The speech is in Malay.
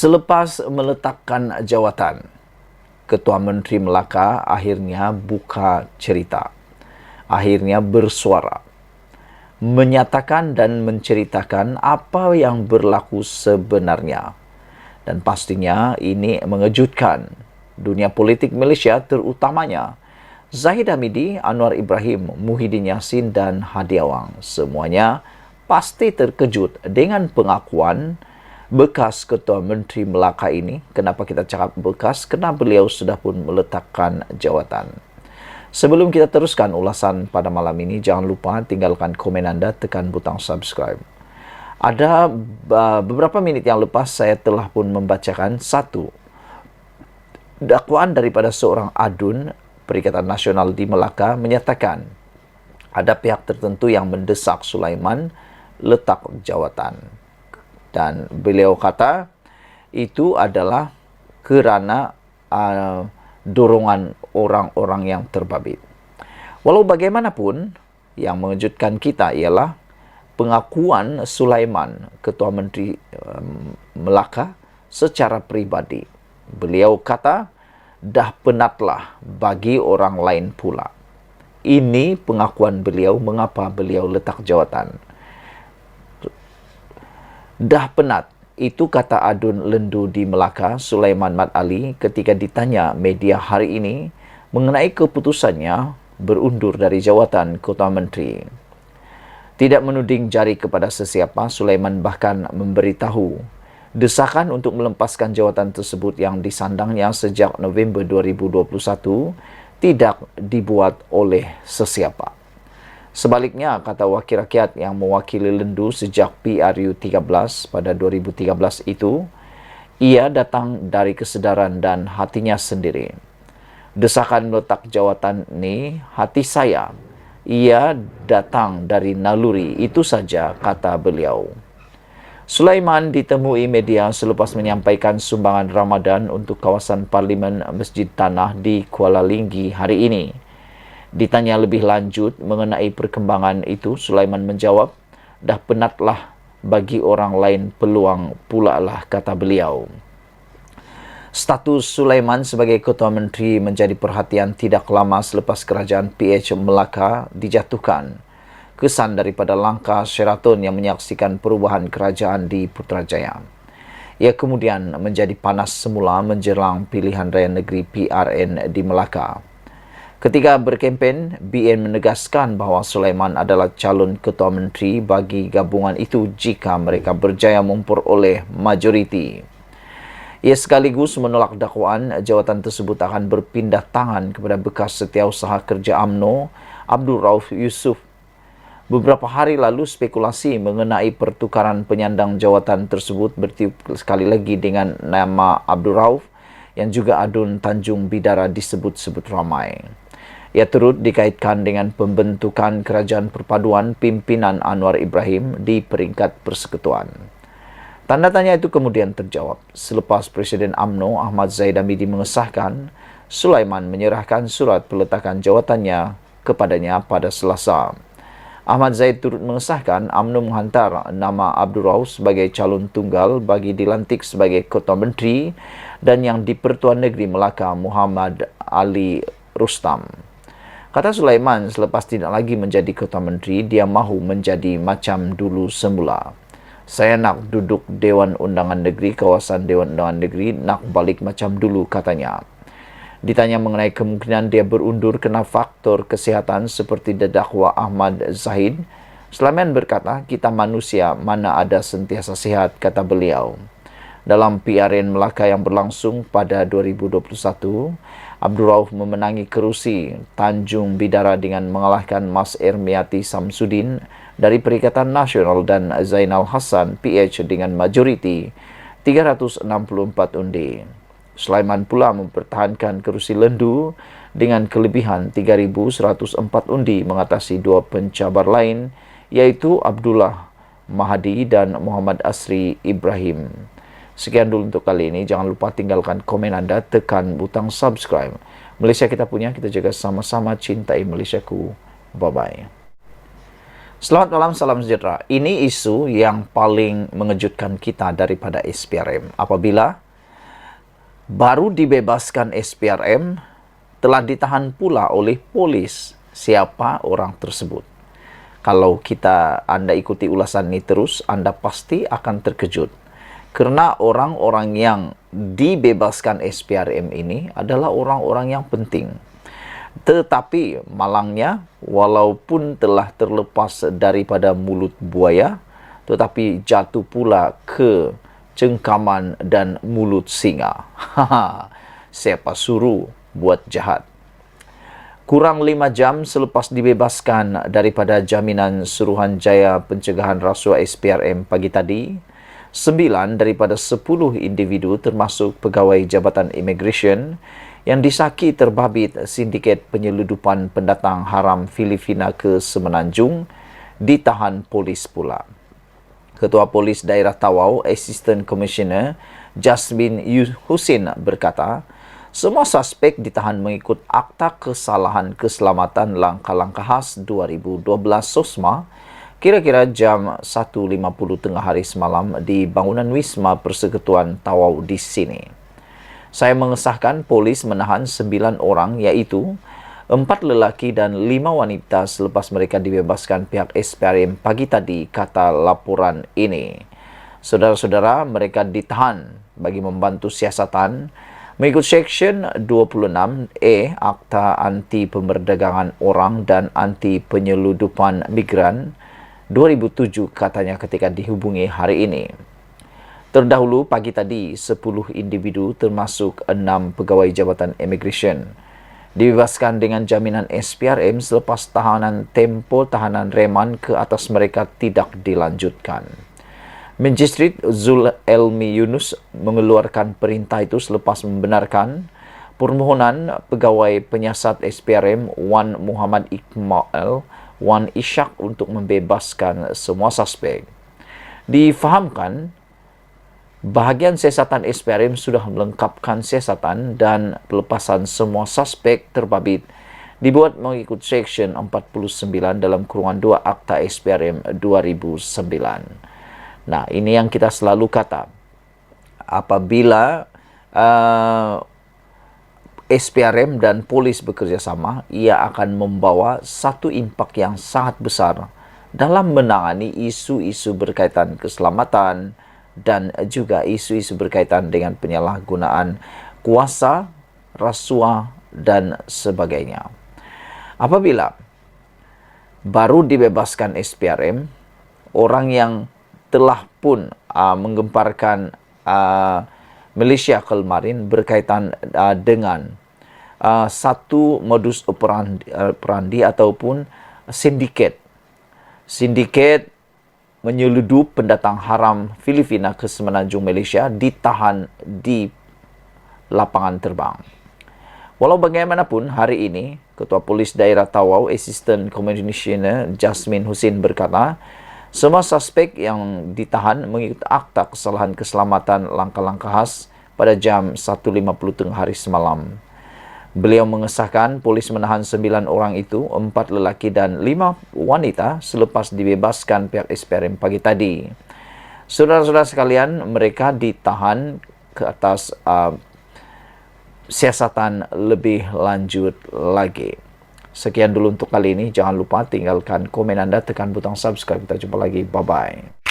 Selepas meletakkan jawatan, Ketua Menteri Melaka akhirnya buka cerita, akhirnya bersuara, menyatakan dan menceritakan apa yang berlaku sebenarnya. Dan pastinya ini mengejutkan dunia politik Malaysia, terutamanya Zahid Hamidi, Anwar Ibrahim, Muhyiddin Yassin dan Hadi Awang. Semuanya pasti terkejut dengan pengakuan bekas Ketua Menteri Melaka ini. Kenapa kita cakap bekas? Kerana beliau sudah pun meletakkan jawatan. Sebelum kita teruskan ulasan pada malam ini, jangan lupa tinggalkan komen anda, tekan butang subscribe. Ada beberapa minit yang lepas saya telah pun membacakan satu dakwaan daripada seorang adun Perikatan Nasional di Melaka menyatakan ada pihak tertentu yang mendesak Sulaiman letak jawatan. Dan beliau kata itu adalah kerana dorongan orang-orang yang terbabit. Walau bagaimanapun, yang mengejutkan kita ialah pengakuan Sulaiman, Ketua Menteri Melaka, secara pribadi. Beliau kata, dah penatlah bagi orang lain pula. Ini pengakuan beliau mengapa beliau letak jawatan. Dah penat, itu kata adun lendu di Melaka, Sulaiman Mat Ali, ketika ditanya media hari ini mengenai keputusannya berundur dari jawatan Ketua Menteri. Tidak menuding jari kepada sesiapa, Sulaiman bahkan memberitahu desakan untuk melepaskan jawatan tersebut yang disandangnya sejak November 2021 tidak dibuat oleh sesiapa. Sebaliknya, kata wakil rakyat yang mewakili lendu sejak PRU 13 pada 2013 itu, ia datang dari kesedaran dan hatinya sendiri. Desakan meletak jawatan ini hati saya. Ia datang dari naluri, itu saja, kata beliau. Sulaiman ditemui media selepas menyampaikan sumbangan Ramadan untuk kawasan Parlimen Masjid Tanah di Kuala Linggi hari ini. Ditanya lebih lanjut mengenai perkembangan itu, Sulaiman menjawab, dah penatlah bagi orang lain peluang pula lah, kata beliau. Status Sulaiman sebagai Ketua Menteri menjadi perhatian tidak lama selepas kerajaan PH Melaka dijatuhkan. Kesan daripada langkah Sheraton yang menyaksikan perubahan kerajaan di Putrajaya. Ia kemudian menjadi panas semula menjelang pilihan raya negeri PRN di Melaka. Ketika berkempen, BN menegaskan bahawa Sulaiman adalah calon Ketua Menteri bagi gabungan itu jika mereka berjaya memperoleh majoriti. Ia sekaligus menolak dakwaan jawatan tersebut akan berpindah tangan kepada bekas Setiausaha Kerja UMNO, Abdul Rauf Yusof. Beberapa hari lalu spekulasi mengenai pertukaran penyandang jawatan tersebut bertiup sekali lagi dengan nama Abdul Rauf yang juga adun Tanjung Bidara disebut-sebut ramai. Ia turut dikaitkan dengan pembentukan kerajaan perpaduan pimpinan Anwar Ibrahim di peringkat persekutuan. Tanda tanya itu kemudian terjawab selepas Presiden UMNO Ahmad Zahid Hamidi mengesahkan Sulaiman menyerahkan surat peletakan jawatannya kepadanya pada Selasa. Ahmad Zahid turut mengesahkan UMNO menghantar nama Abdul Rauf sebagai calon tunggal bagi dilantik sebagai Ketua Menteri dan yang di Pertuan Negeri Melaka Muhammad Ali Rustam. Kata Sulaiman, selepas tidak lagi menjadi Ketua Menteri, dia mahu menjadi macam dulu semula. Saya nak duduk Dewan Undangan Negeri, kawasan Dewan Undangan Negeri, nak balik macam dulu, katanya. Ditanya mengenai kemungkinan dia berundur kena faktor kesihatan seperti didakwa Ahmad Zahid, Sulaiman berkata, kita manusia mana ada sentiasa sihat, kata beliau. Dalam PRN Melaka yang berlangsung pada 2021, Abdul Rauf memenangi kerusi Tanjung Bidara dengan mengalahkan Mas Ermiati Samsudin dari Perikatan Nasional dan Zainal Hassan PH dengan majoriti 364 undi. Sulaiman pula mempertahankan kerusi lendu dengan kelebihan 3.104 undi mengatasi dua pencabar lain iaitu Abdullah Mahdi dan Muhammad Asri Ibrahim. Sekian dulu untuk kali ini. Jangan lupa tinggalkan komen anda, tekan butang subscribe. Malaysia kita punya, kita jaga sama-sama, cintai Malaysiaku. Bye-bye. Selamat malam, salam sejahtera. Ini isu yang paling mengejutkan kita daripada SPRM. Apabila baru dibebaskan SPRM, telah ditahan pula oleh polis siapa orang tersebut. Kalau Anda ikuti ulasan ini terus, Anda pasti akan terkejut. Karena orang-orang yang dibebaskan SPRM ini adalah orang-orang yang penting. Tetapi malangnya, walaupun telah terlepas daripada mulut buaya, tetapi jatuh pula ke cengkaman dan mulut singa. Siapa suruh buat jahat? Kurang 5 jam selepas dibebaskan daripada jaminan Suruhanjaya Pencegahan Rasuah SPRM pagi tadi, 9 daripada 10 individu termasuk pegawai Jabatan Immigration yang disaki terbabit sindiket penyeludupan pendatang haram Filipina ke Semenanjung ditahan polis pula. Ketua Polis Daerah Tawau, Assistant Commissioner Jasmine Husin berkata, semua suspek ditahan mengikut Akta Kesalahan Keselamatan Langkah-Langkah Khas 2012 SOSMA kira-kira jam 1.50 tengah hari semalam di bangunan Wisma Persekutuan Tawau di sini. Saya mengesahkan polis menahan 9 orang iaitu 4 lelaki dan 5 wanita selepas mereka dibebaskan pihak SPRM pagi tadi, kata laporan ini. Saudara-saudara, mereka ditahan bagi membantu siasatan mengikut Seksyen 26A Akta Anti Pemberdagangan Orang dan Anti Penyeludupan Migran 2007, katanya ketika dihubungi hari ini. Terdahulu pagi tadi, 10 individu termasuk 6 pegawai Jabatan Immigration dibebaskan dengan jaminan SPRM selepas tempo tahanan reman ke atas mereka tidak dilanjutkan. Magistrate Zul Elmi Yunus mengeluarkan perintah itu selepas membenarkan permohonan pegawai penyiasat SPRM Wan Muhammad Iqmal Wan Ishak untuk membebaskan semua suspek. Difahamkan, bahagian siasatan SPRM sudah melengkapkan siasatan dan pelepasan semua suspek terbabit dibuat mengikut Seksyen 49 dalam kurungan 2 Akta SPRM 2009. Nah, ini yang kita selalu kata. Apabila SPRM dan polis bekerjasama, ia akan membawa satu impak yang sangat besar dalam menangani isu-isu berkaitan keselamatan dan juga isu-isu berkaitan dengan penyalahgunaan kuasa, rasuah, dan sebagainya. Apabila baru dibebaskan SPRM, orang yang telah pun menggemparkan Malaysia kemarin berkaitan dengan satu modus operandi ataupun sindiket menyeludup pendatang haram Filipina ke Semenanjung Malaysia ditahan di lapangan terbang. Walau bagaimanapun, hari ini, Ketua Polis Daerah Tawau, Assistant Commissioner Jasmine Husin berkata, semua suspek yang ditahan mengikut Akta Kesalahan Keselamatan Langkah-Langkah Khas pada jam 1.50 tengah hari semalam. Beliau mengesahkan polis menahan 9 orang itu, 4 lelaki dan 5 wanita selepas dibebaskan pihak SPRM pagi tadi. Saudara-saudara sekalian, mereka ditahan ke atas siasatan lebih lanjut lagi. Sekian dulu untuk kali ini. Jangan lupa tinggalkan komen Anda, tekan butang subscribe. Kita jumpa lagi. Bye-bye.